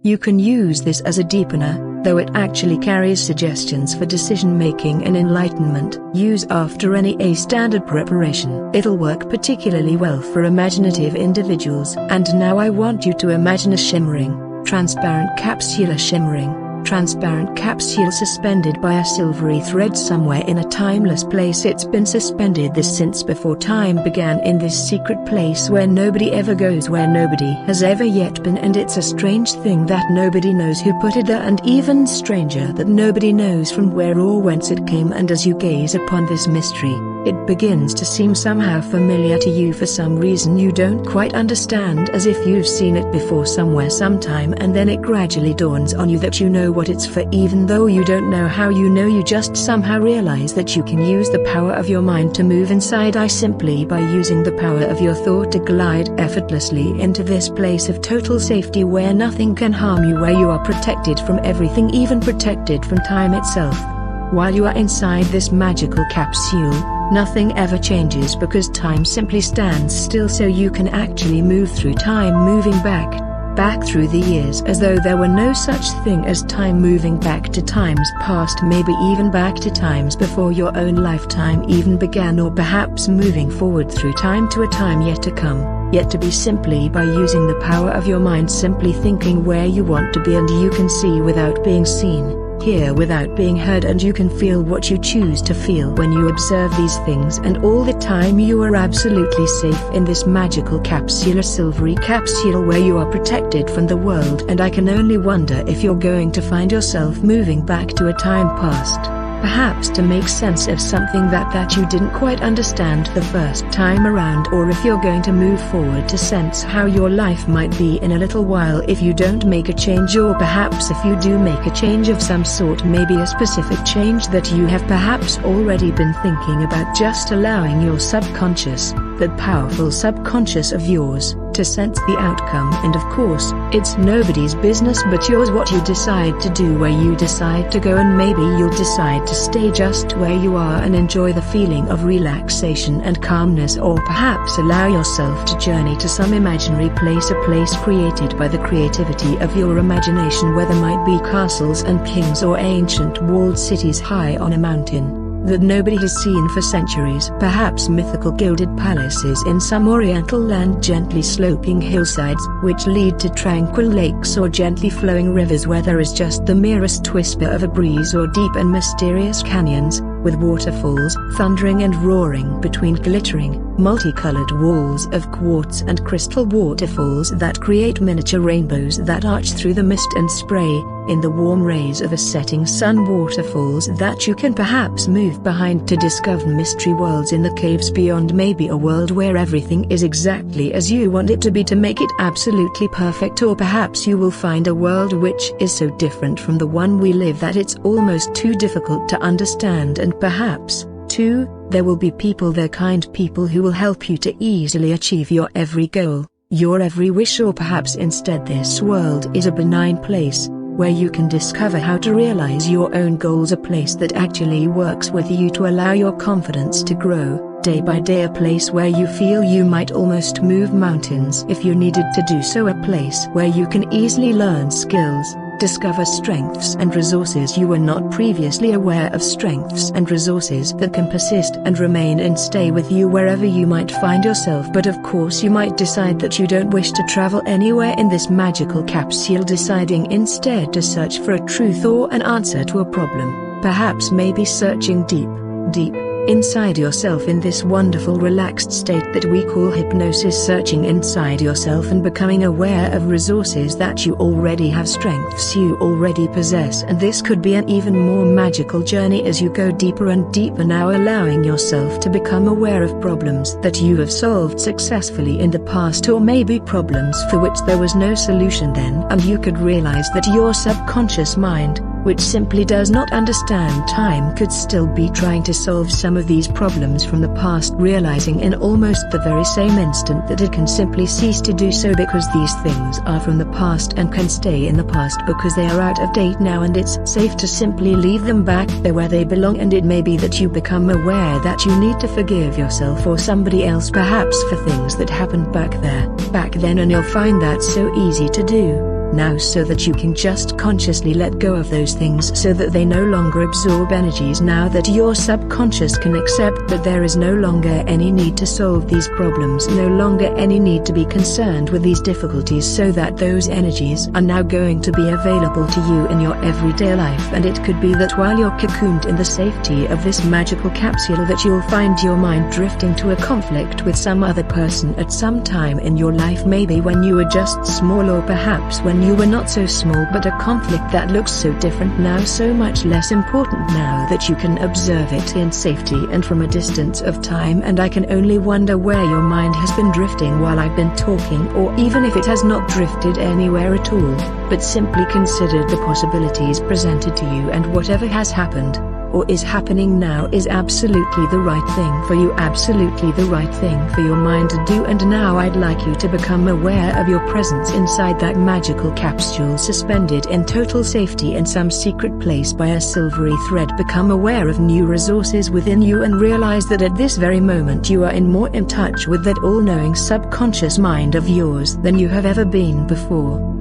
You can use this as a deepener, though it actually carries suggestions for decision-making and enlightenment. Use after any standard preparation. It'll work particularly well for imaginative individuals. And now I want you to imagine a shimmering, transparent capsule suspended by a silvery thread somewhere in a timeless place. It's been suspended this since before time began, in this secret place where nobody ever goes, where nobody has ever yet been, and it's a strange thing that nobody knows who put it there, and even stranger that nobody knows from where or whence it came. And as you gaze upon this mystery, it begins to seem somehow familiar to you for some reason you don't quite understand, as if you've seen it before somewhere sometime, and then it gradually dawns on you that you know what it's for, even though you don't know how you know. You just somehow realize that you can use the power of your mind to move inside simply by using the power of your thought to glide effortlessly into this place of total safety where nothing can harm you, where you are protected from everything, even protected from time itself. While you are inside this magical capsule, nothing ever changes because time simply stands still, so you can actually move through time, moving back through the years, as though there were no such thing as time, moving back to times past, maybe even back to times before your own lifetime even began, or perhaps moving forward through time to a time yet to come, yet to be, simply by using the power of your mind, simply thinking where you want to be, and you can see without being seen, hear without being heard, and you can feel what you choose to feel when you observe these things. And all the time you are absolutely safe in this magical capsule, a silvery capsule where you are protected from the world. And I can only wonder if you're going to find yourself moving back to a time past, perhaps to make sense of something that you didn't quite understand the first time around, or if you're going to move forward to sense how your life might be in a little while if you don't make a change, or perhaps if you do make a change of some sort, maybe a specific change that you have perhaps already been thinking about, just allowing your subconscious, that powerful subconscious of yours, to sense the outcome. And of course, it's nobody's business but yours what you decide to do, where you decide to go, and maybe you'll decide to stay just where you are and enjoy the feeling of relaxation and calmness, or perhaps allow yourself to journey to some imaginary place, a place created by the creativity of your imagination, where there might be castles and kings or ancient walled cities high on a mountain that nobody has seen for centuries, perhaps mythical gilded palaces in some oriental land, gently sloping hillsides which lead to tranquil lakes, or gently flowing rivers where there is just the merest whisper of a breeze, or deep and mysterious canyons with waterfalls thundering and roaring between glittering, multicolored walls of quartz and crystal, waterfalls that create miniature rainbows that arch through the mist and spray in the warm rays of a setting sun, waterfalls that you can perhaps move behind to discover mystery worlds in the caves beyond, maybe a world where everything is exactly as you want it to be to make it absolutely perfect, or perhaps you will find a world which is so different from the one we live that it's almost too difficult to understand. And perhaps, too, there will be people there, kind people who will help you to easily achieve your every goal, your every wish, or perhaps instead this world is a benign place where you can discover how to realize your own goals, a place that actually works with you to allow your confidence to grow day by day, a place where you feel you might almost move mountains if you needed to do so, a place where you can easily learn skills, discover strengths and resources you were not previously aware of, strengths and resources that can persist and remain and stay with you wherever you might find yourself. But of course you might decide that you don't wish to travel anywhere in this magical capsule, deciding instead to search for a truth or an answer to a problem, perhaps maybe searching deep inside yourself in this wonderful relaxed state that we call hypnosis, searching inside yourself and becoming aware of resources that you already have, strengths you already possess. And this could be an even more magical journey as you go deeper and deeper, now allowing yourself to become aware of problems that you have solved successfully in the past, or maybe problems for which there was no solution then, and you could realize that your subconscious mind, which simply does not understand time, could still be trying to solve some of these problems from the past, realizing in almost the very same instant that it can simply cease to do so because these things are from the past and can stay in the past because they are out of date now, and it's safe to simply leave them back there where they belong. And it may be that you become aware that you need to forgive yourself or somebody else, perhaps for things that happened back then, and you'll find that so easy to do. now so that you can just consciously let go of those things so that they no longer absorb energies, now that your subconscious can accept that there is no longer any need to solve these problems, no longer any need to be concerned with these difficulties, so that those energies are now going to be available to you in your everyday life. And it could be that while you're cocooned in the safety of this magical capsule that you'll find your mind drifting to a conflict with some other person at some time in your life, maybe when you were just small, or perhaps when you were not so small, but a conflict that looks so different now, so much less important now that you can observe it in safety and from a distance of time. And I can only wonder where your mind has been drifting while I've been talking, or even if it has not drifted anywhere at all, but simply considered the possibilities presented to you, and whatever has happened or is happening now is absolutely the right thing for you, absolutely the right thing for your mind to do. And now I'd like you to become aware of your presence inside that magical capsule, suspended in total safety in some secret place by a silvery thread. Become aware of new resources within you and realize that at this very moment you are more in touch with that all-knowing subconscious mind of yours than you have ever been before.